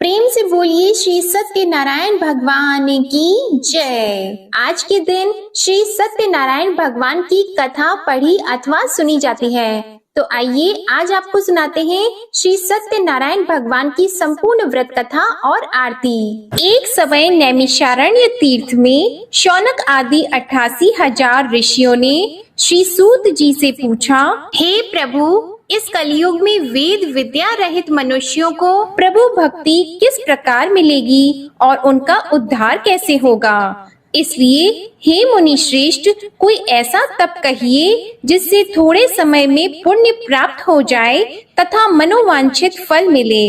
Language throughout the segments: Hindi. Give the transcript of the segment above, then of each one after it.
प्रेम से बोलिए श्री सत्यनारायण भगवान की जय। आज के दिन श्री सत्यनारायण भगवान की कथा पढ़ी अथवा सुनी जाती है। तो आइए आज आपको सुनाते हैं श्री सत्यनारायण भगवान की संपूर्ण व्रत कथा और आरती। एक समय नैमिषारण्य तीर्थ में शौनक आदि 88,000 ऋषियों ने श्री सूत जी से पूछा, हे प्रभु, इस कलयुग में वेद विद्या रहित मनुष्यों को प्रभु भक्ति किस प्रकार मिलेगी और उनका उद्धार कैसे होगा। इसलिए हे मुनि श्रेष्ठ, कोई ऐसा तप कहिए जिससे थोड़े समय में पुण्य प्राप्त हो जाए तथा मनोवांछित फल मिले।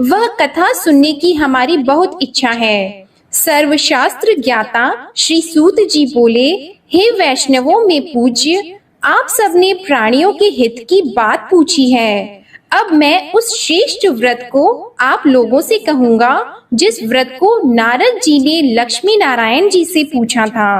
वह कथा सुनने की हमारी बहुत इच्छा है। सर्वशास्त्र ज्ञाता श्री सूत जी बोले, हे वैष्णवों में पूज्य, आप सबने प्राणियों के हित की बात पूछी है। अब मैं उस श्रेष्ठ व्रत को आप लोगों से कहूँगा जिस व्रत को नारद जी ने लक्ष्मी नारायण जी से पूछा था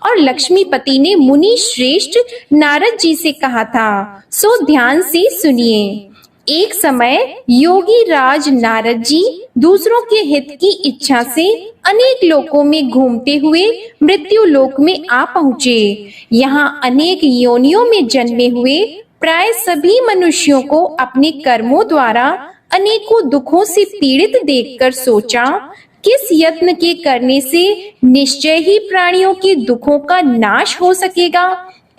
और लक्ष्मीपति ने मुनि श्रेष्ठ नारद जी से कहा था। सो ध्यान से सुनिए। एक समय योगी राज नारद जी दूसरों के हित की इच्छा से अनेक लोकों में घूमते हुए मृत्यु लोक में आ पहुँचे। यहाँ अनेक योनियों में जन्मे हुए प्राय सभी मनुष्यों को अपने कर्मों द्वारा अनेकों दुखों से पीड़ित देखकर सोचा, किस यत्न के करने से निश्चय ही प्राणियों के दुखों का नाश हो सकेगा।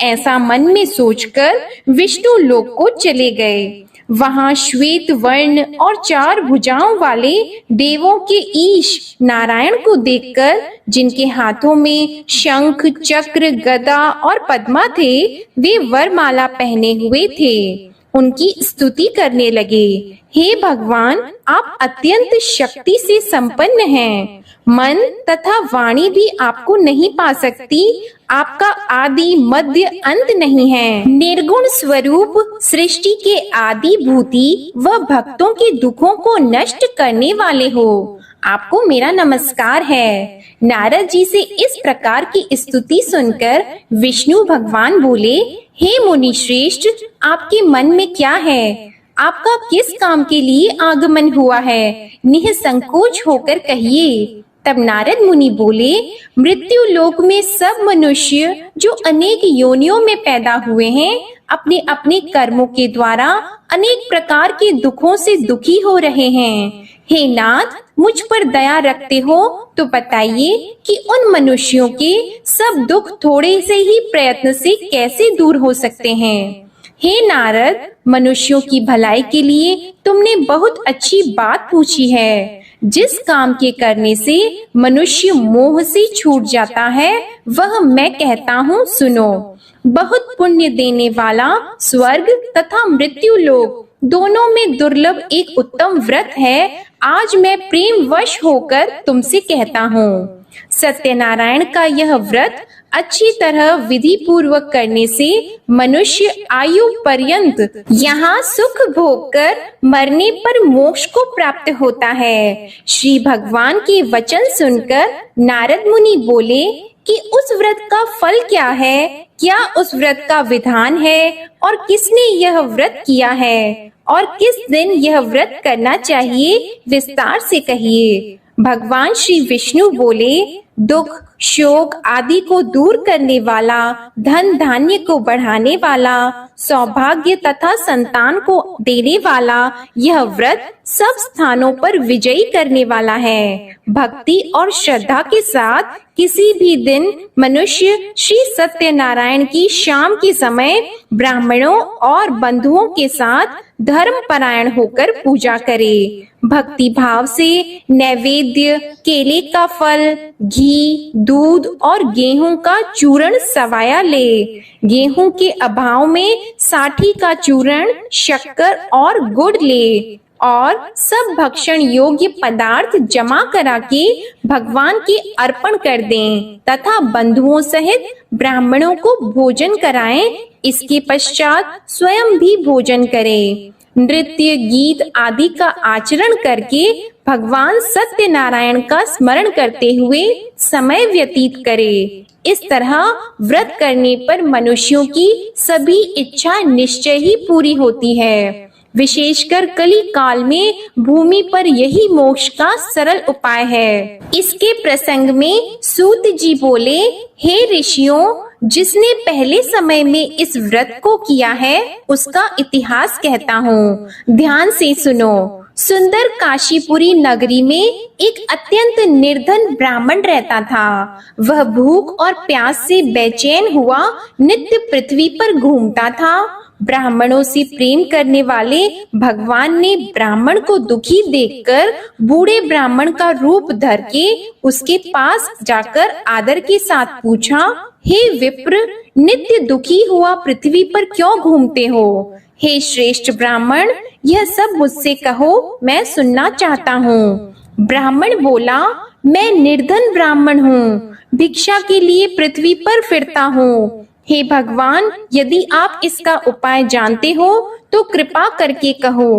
ऐसा मन में सोचकर विष्णु लोक को चले गए। वहां श्वेत वर्ण और 4 भुजाओं वाले देवों के ईश नारायण को देखकर, जिनके हाथों में शंख चक्र गदा और पद्मा थे, वे वरमाला पहने हुए थे, उनकी स्तुति करने लगे। हे भगवान, आप अत्यंत शक्ति से संपन्न हैं। मन तथा वाणी भी आपको नहीं पा सकती। आपका आदि मध्य अंत नहीं है। निर्गुण स्वरूप सृष्टि के आदि भूति व भक्तों के दुखों को नष्ट करने वाले हो। आपको मेरा नमस्कार है। नारद जी से इस प्रकार की स्तुति सुनकर विष्णु भगवान बोले, हे मुनि श्रेष्ठ, आपके मन में क्या है? आपका किस काम के लिए आगमन हुआ है? निःसंकोच होकर कहिए। तब नारद मुनि बोले, मृत्यु लोक में सब मनुष्य जो अनेक योनियों में पैदा हुए हैं, अपने अपने कर्मों के द्वारा अनेक प्रकार के दुखों से दुखी हो रहे हैं। हे नाथ, मुझ पर दया रखते हो तो बताइए कि उन मनुष्यों के सब दुख थोड़े से ही प्रयत्न से कैसे दूर हो सकते हैं। हे नारद, मनुष्यों की भलाई के लिए तुमने बहुत अच्छी बात पूछी है। जिस काम के करने से मनुष्य मोह से छूट जाता है, वह मैं कहता हूँ, सुनो। बहुत पुण्य देने वाला स्वर्ग तथा मृत्यु लोक दोनों में दुर्लभ एक उत्तम व्रत है। आज मैं प्रेम वश होकर तुमसे कहता हूँ। सत्यनारायण का यह व्रत अच्छी तरह विधि पूर्वक करने से मनुष्य आयु पर्यंत यहाँ सुख भोग कर मरने पर मोक्ष को प्राप्त होता है। श्री भगवान के वचन सुनकर नारद मुनि बोले कि उस व्रत का फल क्या है, क्या उस व्रत का विधान है और किसने यह व्रत किया है और किस दिन यह व्रत करना चाहिए, विस्तार से कहिए। भगवान श्री विष्णु बोले, दुख शोक आदि को दूर करने वाला, धन धान्य को बढ़ाने वाला, सौभाग्य तथा संतान को देने वाला यह व्रत सब स्थानों पर विजयी करने वाला है। भक्ति और श्रद्धा के साथ किसी भी दिन मनुष्य श्री सत्यनारायण की शाम के समय ब्राह्मणों और बंधुओं के साथ धर्म परायण होकर पूजा करे। भक्ति भाव से नैवेद्य, केले का फल, घी, दूध और गेहूं का चूर्ण सवाया ले। गेहूं के अभाव में साठी का चूर्ण, शक्कर और गुड़ ले और सब भक्षण योग्य पदार्थ जमा करा के भगवान के अर्पण कर दें तथा बंधुओं सहित ब्राह्मणों को भोजन कराएं। इसके पश्चात स्वयं भी भोजन करें। नृत्य गीत आदि का आचरण करके भगवान सत्यनारायण का स्मरण करते हुए समय व्यतीत करे। इस तरह व्रत करने पर मनुष्यों की सभी इच्छा निश्चय ही पूरी होती है। विशेषकर कली काल में भूमि पर यही मोक्ष का सरल उपाय है। इसके प्रसंग में सूत जी बोले, हे ऋषियों, जिसने पहले समय में इस व्रत को किया है उसका इतिहास कहता हूँ, ध्यान से सुनो। सुंदर काशीपुरी नगरी में एक अत्यंत निर्धन ब्राह्मण रहता था। वह भूख और प्यास से बेचैन हुआ नित्य पृथ्वी पर घूमता था। ब्राह्मणों से प्रेम करने वाले भगवान ने ब्राह्मण को दुखी देखकर बूढ़े ब्राह्मण का रूप धर के उसके पास जाकर आदर के साथ पूछा, हे विप्र, नित्य दुखी हुआ पृथ्वी पर क्यों घूमते हो? हे श्रेष्ठ ब्राह्मण, यह सब मुझसे कहो, मैं सुनना चाहता हूँ। ब्राह्मण बोला, मैं निर्धन ब्राह्मण हूँ, भिक्षा के लिए पृथ्वी पर फिरता हूँ। हे भगवान, यदि आप इसका उपाय जानते हो तो कृपा करके कहो।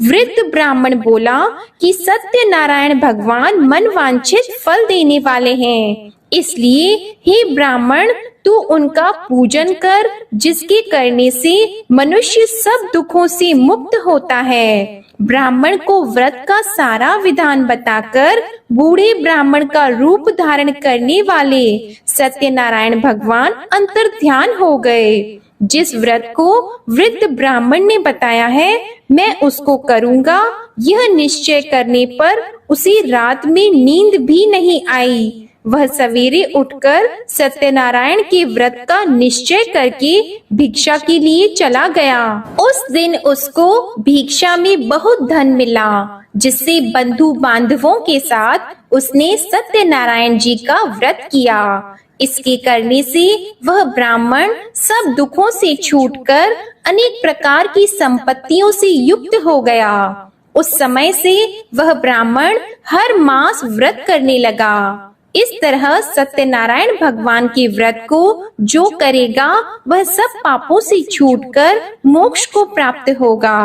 वृद्ध ब्राह्मण बोला कि सत्य नारायण भगवान मनवांछित फल देने वाले हैं, इसलिए हे ब्राह्मण, तू उनका पूजन कर, जिसके करने से मनुष्य सब दुखों से मुक्त होता है। ब्राह्मण को व्रत का सारा विधान बताकर बूढ़े ब्राह्मण का रूप धारण करने वाले सत्यनारायण भगवान अंतर्ध्यान हो गए। जिस व्रत को वृद्ध ब्राह्मण ने बताया है, मैं उसको करूँगा, यह निश्चय करने पर उसे रात में नींद भी नहीं आई। वह सवेरे उठकर सत्यनारायण के व्रत का निश्चय करके भिक्षा के लिए चला गया। उस दिन उसको भिक्षा में बहुत धन मिला, जिससे बंधु बांधवों के साथ उसने सत्यनारायण जी का व्रत किया। इसके करने से वह ब्राह्मण सब दुखों से छूटकर अनेक प्रकार की संपत्तियों से युक्त हो गया। उस समय से वह ब्राह्मण हर मास व्रत करने लगा। इस तरह सत्यनारायण भगवान के व्रत को जो करेगा वह सब पापों से छूटकर मोक्ष को प्राप्त होगा।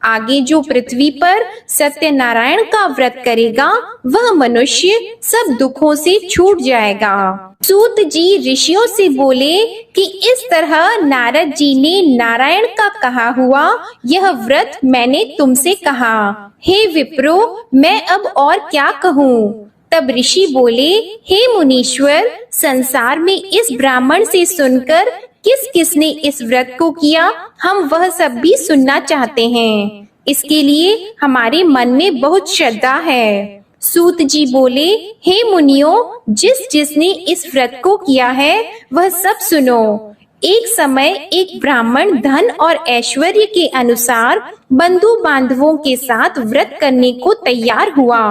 आगे जो पृथ्वी पर सत्यनारायण का व्रत करेगा वह मनुष्य सब दुखों से छूट जाएगा। सूत जी ऋषियों से बोले कि इस तरह नारद जी ने नारायण का कहा हुआ यह व्रत मैंने तुमसे कहा। हे विप्रो, मैं अब और क्या कहूँ? तब ऋषि बोले, हे मुनीश्वर, संसार में इस ब्राह्मण से सुनकर किस किसने इस व्रत को किया, हम वह सब भी सुनना चाहते हैं। इसके लिए हमारे मन में बहुत श्रद्धा है। सूत जी बोले, हे मुनियों, जिसने इस व्रत को किया है वह सब सुनो। एक समय एक ब्राह्मण धन और ऐश्वर्य के अनुसार बंधु बांधवों के साथ व्रत करने को तैयार हुआ।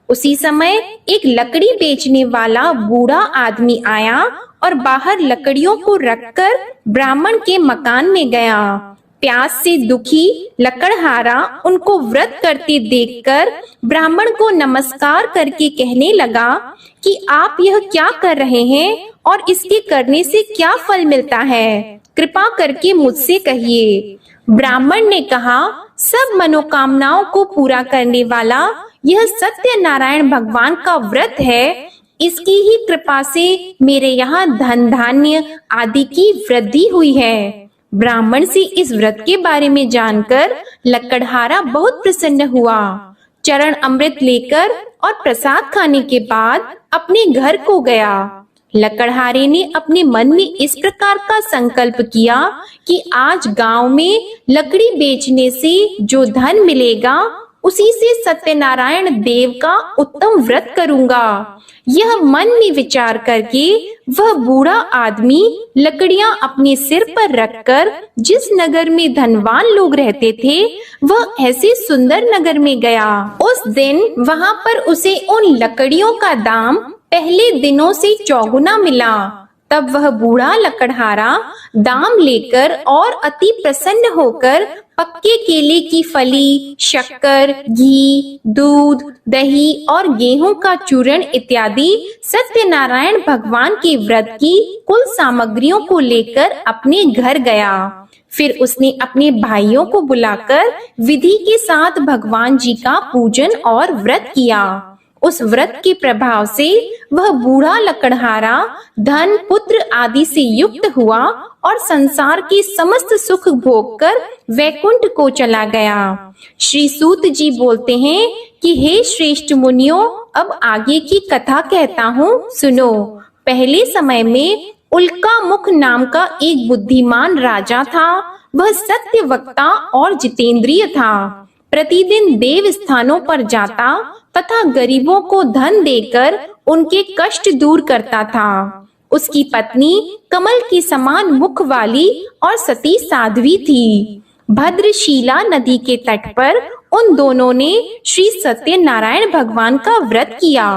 उसी समय एक लकड़ी बेचने वाला बूढ़ा आदमी आया और बाहर लकड़ियों को रखकर ब्राह्मण के मकान में गया। प्यास से दुखी लकड़हारा उनको व्रत करते देखकर ब्राह्मण को नमस्कार करके कहने लगा कि आप यह क्या कर रहे हैं और इसके करने से क्या फल मिलता है, कृपा करके मुझसे कहिए। ब्राह्मण ने कहा, सब मनोकामनाओं को पूरा करने वाला यह सत्यनारायण भगवान का व्रत है। इसकी ही कृपा से मेरे यहाँ धन धान्य आदि की वृद्धि हुई है। ब्राह्मण से इस व्रत के बारे में जानकर लकड़हारा बहुत प्रसन्न हुआ। चरण अमृत लेकर और प्रसाद खाने के बाद अपने घर को गया। लकड़हारे ने अपने मन में इस प्रकार का संकल्प किया कि आज गांव में लकड़ी बेचने से जो धन मिलेगा उसी से सत्यनारायण देव का उत्तम व्रत करूंगा। यह मन में विचार करके वह बूढ़ा आदमी लकड़ियां अपने सिर पर रखकर जिस नगर में धनवान लोग रहते थे वह ऐसे सुंदर नगर में गया। उस दिन वहां पर उसे उन लकड़ियों का दाम पहले दिनों से चौगुना मिला। तब वह बूढ़ा लकड़हारा दाम लेकर और अति प्रसन्न होकर पक्के केले की फली, शक्कर, घी, दूध, दही और गेहूं का चूर्ण इत्यादि सत्यनारायण भगवान के व्रत की कुल सामग्रियों को लेकर अपने घर गया। फिर उसने अपने भाइयों को बुलाकर विधि के साथ भगवान जी का पूजन और व्रत किया। उस व्रत के प्रभाव से वह बूढ़ा लकड़हारा धन पुत्र आदि से युक्त हुआ और संसार के समस्त सुख भोग कर वैकुंठ को चला गया। श्री सूत जी बोलते हैं कि हे श्रेष्ठ मुनियों, अब आगे की कथा कहता हूँ, सुनो। पहले समय में उल्का मुख नाम का एक बुद्धिमान राजा था। वह सत्य वक्ता और जितेंद्रिय था। प्रतिदिन देव स्थानों पर जाता तथा गरीबों को धन देकर उनके कष्ट दूर करता था। उसकी पत्नी कमल के समान मुख वाली और सती साध्वी थी। भद्रशीला नदी के तट पर उन दोनों ने श्री सत्यनारायण भगवान का व्रत किया।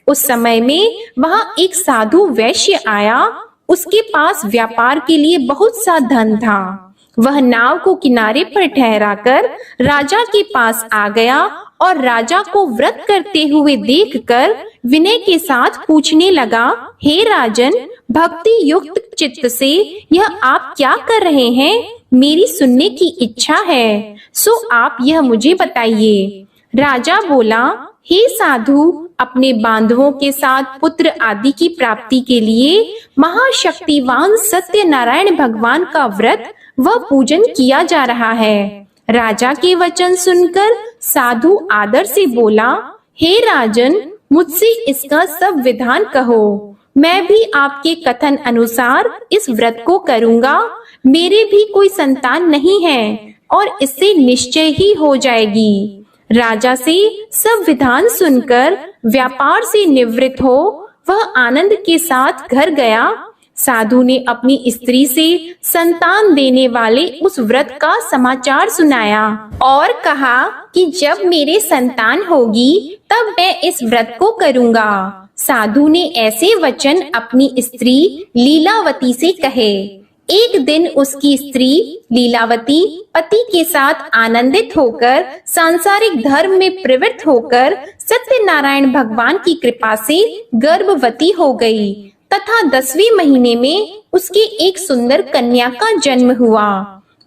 उस समय में वहां एक साधु वैश्य आया। उसके पास व्यापार के लिए बहुत सा धन था। वह नाव को किनारे पर ठहराकर राजा के पास आ गया और राजा को व्रत करते हुए देखकर विनय के साथ पूछने लगा, हे राजन, भक्ति युक्त चित्त से यह आप क्या कर रहे हैं? मेरी सुनने की इच्छा है, सो आप यह मुझे बताइए। राजा बोला, हे साधु, अपने बांधवों के साथ पुत्र आदि की प्राप्ति के लिए महाशक्तिवान सत्यनारायण भगवान का व्रत व पूजन किया जा रहा है। राजा के वचन सुनकर साधु आदर से बोला, हे राजन, मुझसे इसका सब विधान कहो। मैं भी आपके कथन अनुसार इस व्रत को करूंगा। मेरे भी कोई संतान नहीं है और इससे निश्चय ही हो जाएगी। राजा से सब विधान सुनकर व्यापार से निवृत्त हो वह आनंद के साथ घर गया। साधु ने अपनी स्त्री से संतान देने वाले उस व्रत का समाचार सुनाया और कहा कि जब मेरे संतान होगी तब मैं इस व्रत को करूंगा। साधु ने ऐसे वचन अपनी स्त्री लीलावती से कहे। एक दिन उसकी स्त्री लीलावती पति के साथ आनंदित होकर सांसारिक धर्म में प्रवृत्त होकर सत्यनारायण भगवान की कृपा से गर्भवती हो गई तथा 10वें महीने में उसके एक सुंदर कन्या का जन्म हुआ।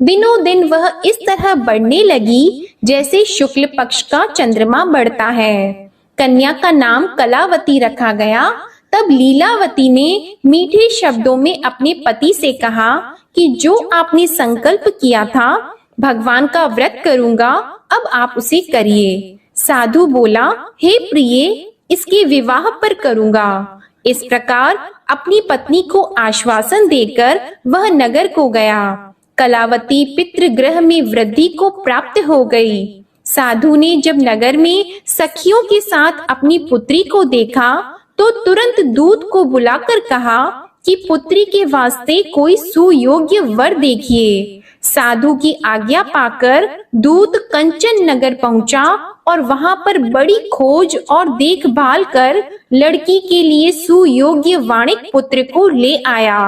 दिनों दिन वह इस तरह बढ़ने लगी जैसे शुक्ल पक्ष का चंद्रमा बढ़ता है। कन्या का नाम कलावती रखा गया। तब लीलावती ने मीठे शब्दों में अपने पति से कहा कि जो आपने संकल्प किया था, भगवान का व्रत करूंगा, अब आप उसे करिए। साधु बोला, हे प्रिय, इसके विवाह पर करूंगा। इस प्रकार अपनी पत्नी को आश्वासन देकर वह नगर को गया। कलावती पितृगृह में वृद्धि को प्राप्त हो गई। साधु ने जब नगर में सखियों के साथ अपनी पुत्री को देखा तो तुरंत दूत को बुलाकर कहा कि पुत्री के वास्ते कोई सुयोग्य वर देखिए। साधु की आज्ञा पाकर दूत कंचन नगर पहुंचा और वहां पर बड़ी खोज और देखभाल कर लड़की के लिए सुयोग्य वाणिक पुत्र को ले आया।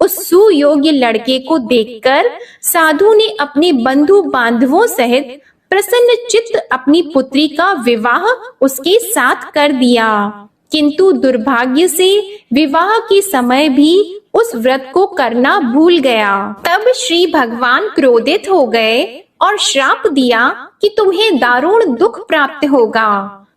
उस सुयोग्य लड़के को देखकर साधु ने अपने बंधु बांधवों सहित प्रसन्न चित्त अपनी पुत्री का विवाह उसके साथ कर दिया। किंतु दुर्भाग्य से विवाह के समय भी उस व्रत को करना भूल गया। तब श्री भगवान क्रोधित हो गए और श्राप दिया कि तुम्हें दारुण दुख प्राप्त होगा।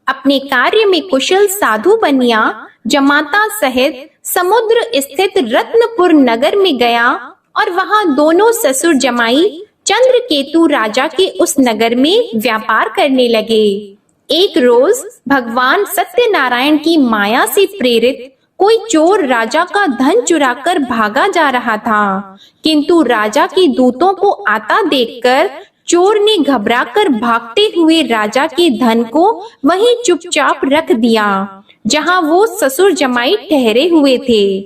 अपने कार्य में कुशल साधु बनिया जमाता सहित समुद्र स्थित रत्नपुर नगर में गया और वहां दोनों ससुर जमाई चंद्रकेतु राजा के उस नगर में व्यापार करने लगे। एक रोज भगवान सत्यनारायण की माया से प्रेरित कोई चोर राजा का धन चुराकर भागा जा रहा था, किंतु राजा के दूतों को आता देखकर चोर ने घबराकर भागते हुए राजा के धन को वहीं चुपचाप रख दिया जहां वो ससुर जमाई ठहरे हुए थे।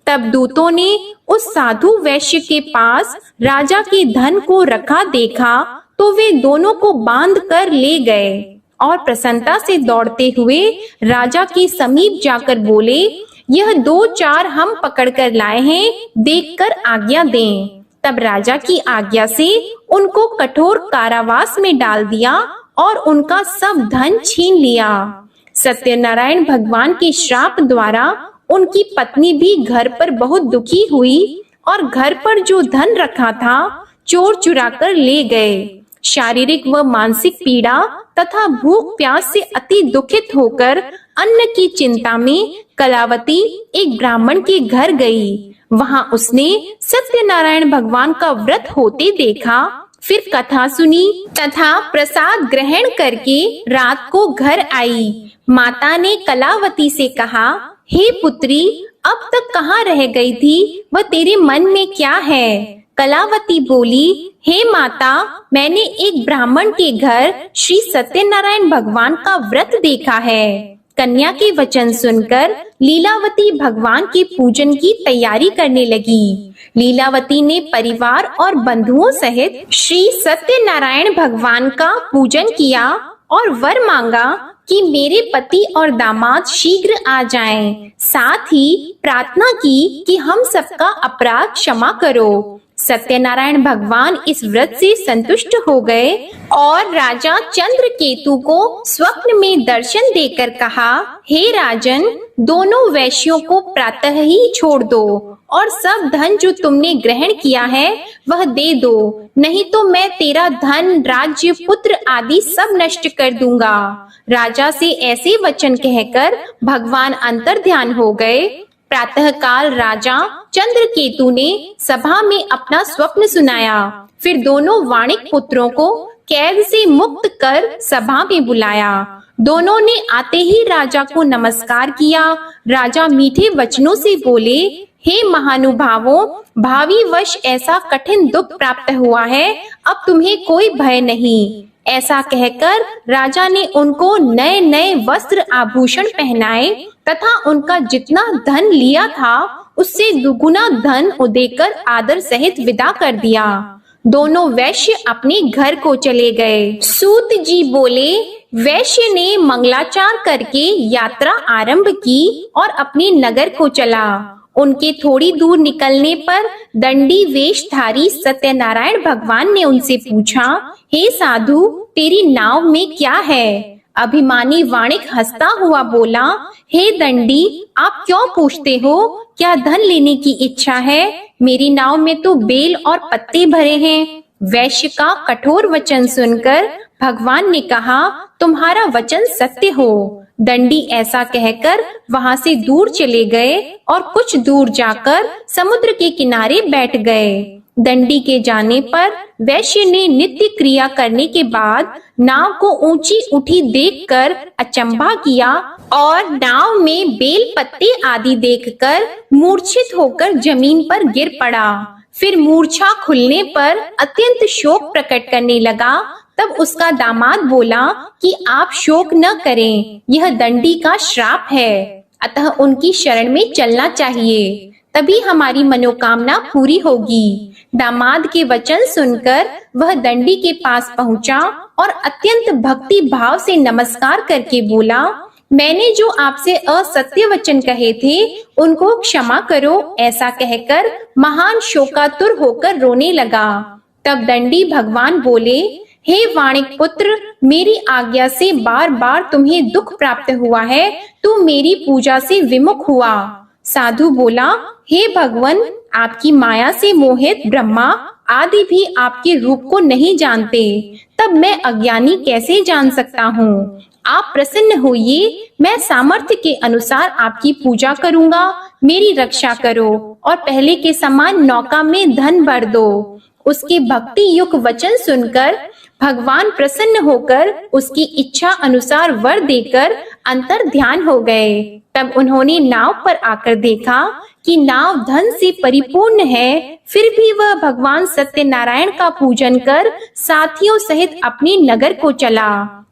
तब दूतों ने उस साधु वैश्य के पास राजा के धन को रखा देखा तो वे दोनों को बांध कर ले गए और प्रसन्नता से दौड़ते हुए राजा के समीप जाकर बोले, यह 2-4 हम पकड़कर लाए हैं, देखकर आज्ञा दें। तब राजा की आज्ञा से उनको कठोर कारावास में डाल दिया और उनका सब धन छीन लिया। सत्यनारायण भगवान के श्राप द्वारा उनकी पत्नी भी घर पर बहुत दुखी हुई और घर पर जो धन रखा था चोर चुरा कर ले गए। शारीरिक व मानसिक पीड़ा तथा भूख प्यास से अति दुखित होकर अन्न की चिंता में कलावती एक ब्राह्मण के घर गई। वहां उसने सत्यनारायण भगवान का व्रत होते देखा, फिर कथा सुनी तथा प्रसाद ग्रहण करके रात को घर आई। माता ने कलावती से कहा, हे पुत्री, अब तक कहाँ रह गई थी? वह तेरे मन में क्या है? कलावती बोली, हे माता, मैंने एक ब्राह्मण के घर श्री सत्यनारायण भगवान का व्रत देखा है। कन्या के वचन सुनकर लीलावती भगवान के पूजन की तैयारी करने लगी। लीलावती ने परिवार और बंधुओं सहित श्री सत्यनारायण भगवान का पूजन किया और वर मांगा कि मेरे पति और दामाद शीघ्र आ जाएं। साथ ही प्रार्थना की कि हम सबका अपराध क्षमा करो। सत्यनारायण भगवान इस व्रत से संतुष्ट हो गए और राजा चंद्रकेतु को स्वप्न में दर्शन देकर कहा, हे राजन, दोनों वैश्यों को प्रातः ही छोड़ दो और सब धन जो तुमने ग्रहण किया है वह दे दो, नहीं तो मैं तेरा धन, राज्य, पुत्र आदि सब नष्ट कर दूंगा। राजा से ऐसे वचन कहकर भगवान अंतर्ध्यान हो गए। प्रातः काल राजा चंद्रकेतु ने सभा में अपना स्वप्न सुनाया। फिर दोनों वाणिक पुत्रों को कैद से मुक्त कर सभा में बुलाया। दोनों ने आते ही राजा को नमस्कार किया। राजा मीठे वचनों से बोले, हे महानुभावों, भावी वर्ष ऐसा कठिन दुख प्राप्त हुआ है, अब तुम्हें कोई भय नहीं। ऐसा कहकर राजा ने उनको नए नए वस्त्र आभूषण पहनाए तथा उनका जितना धन लिया था उससे दुगुना धन देकर आदर सहित विदा कर दिया। दोनों वैश्य अपने घर को चले गए। सूत जी बोले, वैश्य ने मंगलाचार करके यात्रा आरंभ की और अपने नगर को चला। उनके थोड़ी दूर निकलने पर दंडी वेशधारी सत्यनारायण भगवान ने उनसे पूछा, हे साधु, तेरी नाव में क्या है? अभिमानी वाणिक हंसता हुआ बोला, हे दंडी, आप क्यों पूछते हो? क्या धन लेने की इच्छा है? मेरी नाव में तो बेल और पत्ते भरे हैं। वैश्य का कठोर वचन सुनकर भगवान ने कहा, तुम्हारा वचन सत्य हो। दंडी ऐसा कहकर वहां से दूर चले गए और कुछ दूर जाकर समुद्र के किनारे बैठ गए। दंडी के जाने पर वैश्य ने नित्य क्रिया करने के बाद नाव को ऊंची उठी देखकर अचंभा किया और नाव में बेल पत्ते आदि देखकर मूर्छित होकर जमीन पर गिर पड़ा। फिर मूर्छा खुलने पर अत्यंत शोक प्रकट करने लगा। तब उसका दामाद बोला कि आप शोक न करें, यह दंडी का श्राप है, अतः उनकी शरण में चलना चाहिए, तभी हमारी मनोकामना पूरी होगी। दामाद के वचन सुनकर वह दंडी के पास पहुंचा और अत्यंत भक्ति भाव से नमस्कार करके बोला, मैंने जो आपसे असत्य वचन कहे थे उनको क्षमा करो। ऐसा कहकर महान शोकातुर होकर रोने लगा। तब दंडी भगवान बोले, हे वाणिक पुत्र, मेरी आज्ञा से बार बार तुम्हें दुख प्राप्त हुआ है, तू मेरी पूजा से विमुख हुआ। साधु बोला, हे भगवान, आपकी माया से मोहित ब्रह्मा आदि भी आपके रूप को नहीं जानते, तब मैं अज्ञानी कैसे जान सकता हूँ? आप प्रसन्न होइए, मैं सामर्थ्य के अनुसार आपकी पूजा करूँगा। मेरी रक्षा करो और पहले के समान नौका में धन भर दो। उसके भक्ति युक्त वचन सुनकर भगवान प्रसन्न होकर उसकी इच्छा अनुसार वर देकर अंतर ध्यान हो गए। तब उन्होंने नाव पर आकर देखा कि नाव धन से परिपूर्ण है, फिर भी वह भगवान सत्यनारायण का पूजन कर साथियों सहित अपने नगर को चला।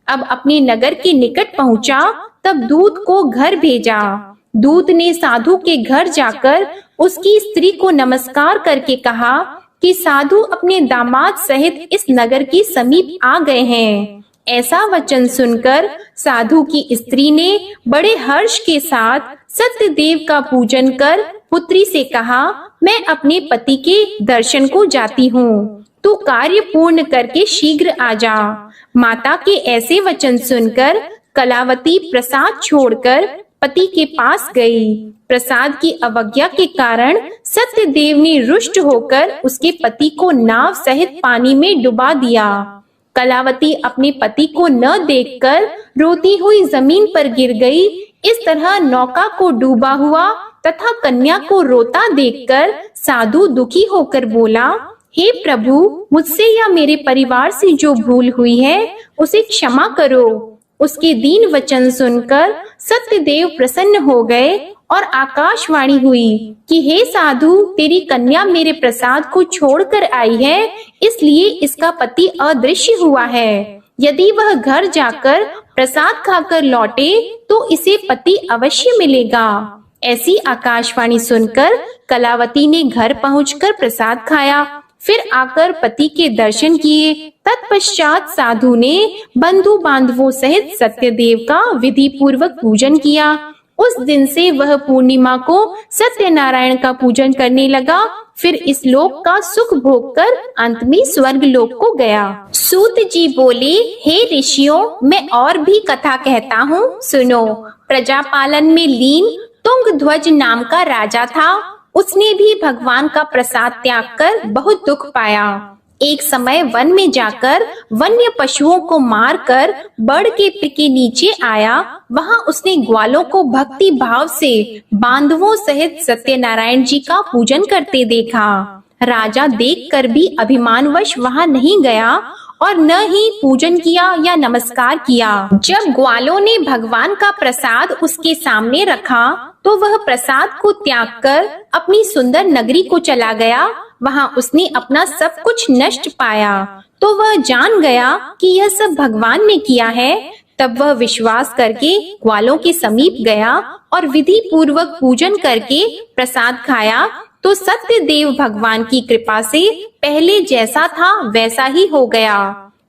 अब अपने नगर के निकट पहुंचा, तब दूत को घर भेजा। दूत ने साधु के घर जाकर उसकी स्त्री को नमस्कार करके कहा कि साधु अपने दामाद सहित इस नगर के समीप आ गए हैं। ऐसा वचन सुनकर साधु की स्त्री ने बड़े हर्ष के साथ सत्यदेव का पूजन कर पुत्री से कहा, मैं अपने पति के दर्शन को जाती हूँ, तू कार्य पूर्ण करके शीघ्र आ जा। माता के ऐसे वचन सुनकर कलावती प्रसाद छोड़कर पति के पास गई। प्रसाद की अवज्ञा के कारण सत्यदेव ने रुष्ट होकर उसके पति को नाव सहित पानी में डुबा दिया। कलावती अपने पति को न देखकर रोती हुई जमीन पर गिर गई। इस तरह नौका को डूबा हुआ तथा कन्या को रोता देखकर साधु दुखी होकर बोला, हे प्रभु, मुझसे या मेरे परिवार से जो भूल हुई है उसे क्षमा करो। उसके दीन वचन सुनकर सत्यदेव प्रसन्न हो गए और आकाशवाणी हुई कि हे साधु, तेरी कन्या मेरे प्रसाद को छोड़कर आई है, इसलिए इसका पति अदृश्य हुआ है। यदि वह घर जाकर प्रसाद खाकर लौटे तो इसे पति अवश्य मिलेगा। ऐसी आकाशवाणी सुनकर कलावती ने घर पहुंचकर प्रसाद खाया, फिर आकर पति के दर्शन किए। तत्पश्चात साधु ने बंधु बांधवों सहित सत्यदेव का विधि पूर्वक पूजन किया। उस दिन से वह पूर्णिमा को सत्यनारायण का पूजन करने लगा। फिर इस लोक का सुख भोग कर अंत में स्वर्ग लोक को गया। सूत जी बोले, हे ऋषियों, मैं और भी कथा कहता हूँ, सुनो। प्रजापालन में लीन तुंगध्वज नाम का राजा था। उसने भी भगवान का प्रसाद त्याग कर बहुत दुख पाया। एक समय वन में जाकर वन्य पशुओं को मारकर बड़ के पेड़ के नीचे आया। वहां उसने ग्वालों को भक्ति भाव से बांधवों सहित सत्यनारायण जी का पूजन करते देखा। राजा देखकर भी अभिमानवश वहां नहीं गया और न ही पूजन किया या नमस्कार किया। जब ग्वालों ने भगवान का प्रसाद उसके सामने रखा तो वह प्रसाद को त्याग कर अपनी सुंदर नगरी को चला गया। वहां उसने अपना सब कुछ नष्ट पाया तो वह जान गया कि यह सब भगवान ने किया है। तब वह विश्वास करके ग्वालों के समीप गया और विधि पूर्वक पूजन करके प्रसाद खाया तो सत्यदेव भगवान की कृपा से पहले जैसा था वैसा ही हो गया।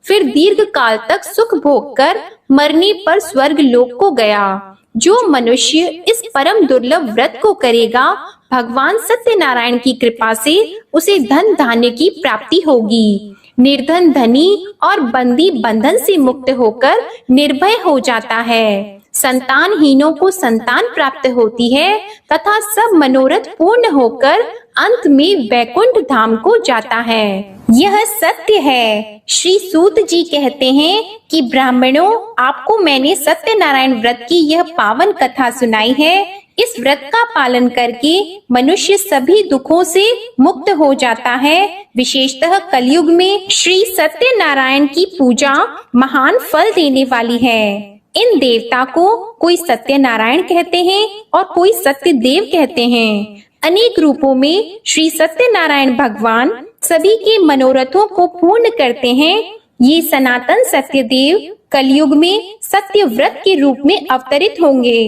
फिर दीर्घ काल तक सुख भोग कर मरने पर स्वर्ग लोक को गया। जो मनुष्य इस परम दुर्लभ व्रत को करेगा, भगवान सत्यनारायण की कृपा से उसे धन धान्य की प्राप्ति होगी। निर्धन धनी और बंदी बंधन से मुक्त होकर निर्भय हो जाता है। संतानहीनों को संतान प्राप्त होती है तथा सब मनोरथ पूर्ण होकर अंत में वैकुंठ धाम को जाता है। यह सत्य है। श्री सूत जी कहते हैं कि ब्राह्मणों, आपको मैंने सत्यनारायण व्रत की यह पावन कथा सुनाई है। इस व्रत का पालन करके मनुष्य सभी दुखों से मुक्त हो जाता है। विशेषतः कलयुग में श्री सत्यनारायण की पूजा महान फल देने वाली है। इन देवता को कोई सत्यनारायण कहते हैं और कोई सत्यदेव कहते हैं। अनेक रूपों में श्री सत्यनारायण भगवान सभी के मनोरथों को पूर्ण करते हैं। ये सनातन सत्यदेव कलयुग में सत्य व्रत के रूप में अवतरित होंगे।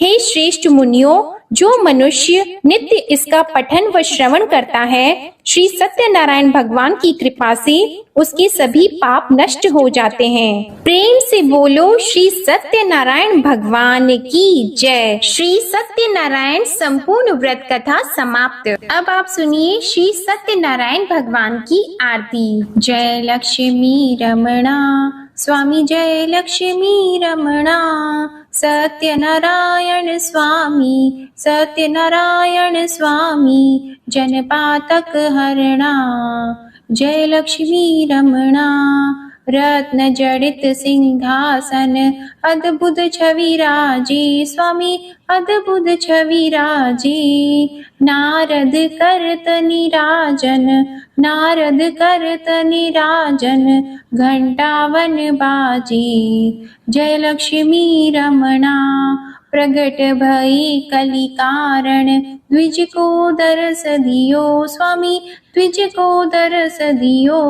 हे श्रेष्ठ मुनियों, जो मनुष्य नित्य इसका पठन व श्रवण करता है, श्री सत्यनारायण भगवान की कृपा से उसके सभी पाप नष्ट हो जाते हैं। प्रेम से बोलो श्री सत्यनारायण भगवान की जय। श्री सत्यनारायण संपूर्ण व्रत कथा समाप्त। अब आप सुनिए श्री सत्यनारायण भगवान की आरती। जय लक्ष्मी रमणा स्वामी, जय लक्ष्मी रमणा। सत्यनारायण स्वामी, सत्यनारायण स्वामी, जनपातक हरणा। जय लक्ष्मी रमणा। रत्न जड़ित सिंहासन, अद्भुत छवि राजी स्वामी, अद्भुत छवि राजी। नारद करत निराजन, नारद करत निराजन, घंटावन बाजी। जय लक्ष्मी रमणा। प्रगट भई कलि कारण, द्विज को दरस दियो स्वामी, द्विज को दरस दियो।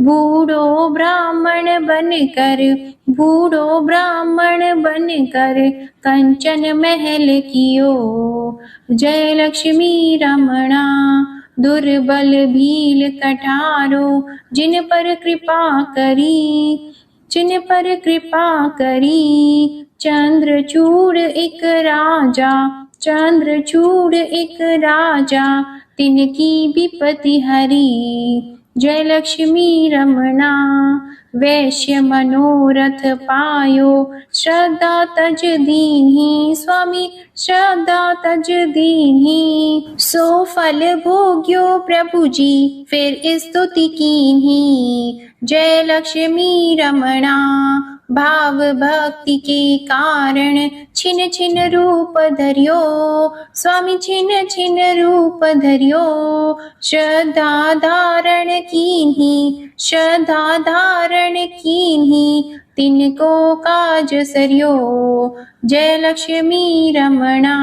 बूढ़ो ब्राह्मण बनकर, बूढ़ो ब्राह्मण बनकर, कंचन महल कियो। जय लक्ष्मी रमणा। दुर्बल भील कठारो, जिन पर कृपा करी, जिन पर कृपा करी। चंद्रचूड़ एक राजा, चंद्रचूड़ एक राजा, तिनकी विपत्ति हरी। जय लक्ष्मी रमणा। वैश्य मनोरथ पायो, श्रद्धा तज दीन्ही। स्वामी श्रद्धा तज दीन्ही। सो फल भोग्यो प्रभु जी, फिर स्तुति कीन्ही। जय लक्ष्मी रमणा। भाव भक्ति के कारण छिन छिन रूप धरियो। स्वामी छिन छिन रूप धरियो। श्रद्धा धारण कीन्ही, श्रद्धा धारण कीन्ही। तिनको काज सरियो। जय लक्ष्मी रमणा।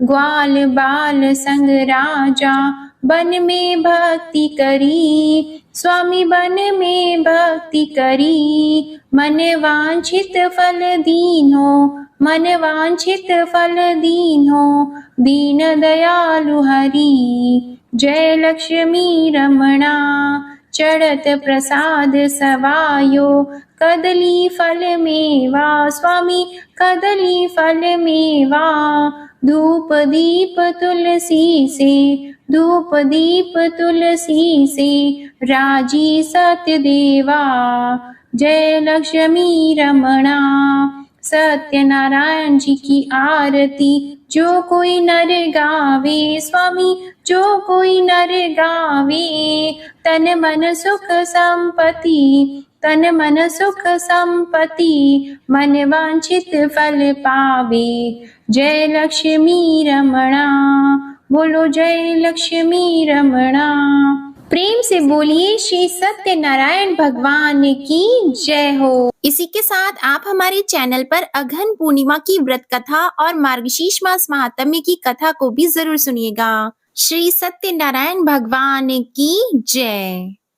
ग्वाल बाल संग राजा, बन में भक्ति करी। स्वामी बन में भक्ति करी। मन वांछित फल दीन्हो, मन वांछित फल दीन्हो। दीन दयालु हरि। जय लक्ष्मी रमणा। चढ़त प्रसाद सवायो, कदली फल मेवा। स्वामी कदली फल मेवा। धूप दीप तुलसी से, धूप दीप तुलसी से। राजी सत्य देवा। जय लक्ष्मी रमणा। सत्यनारायण जी की आरती जो कोई नर गावे। स्वामी जो कोई नर गावे। तन मन सुख संपत्ति, तन मन सुख संपत्ति। मन वांछित फल पावे। जय लक्ष्मी रमणा। बोलो जय लक्ष्मी रमणा। प्रेम से बोलिए श्री सत्यनारायण भगवान की जय हो। इसी के साथ आप हमारे चैनल पर अघन पूर्णिमा की व्रत कथा और मार्गशीर्ष मास महात्म्य की कथा को भी जरूर सुनिएगा। श्री सत्यनारायण भगवान की जय।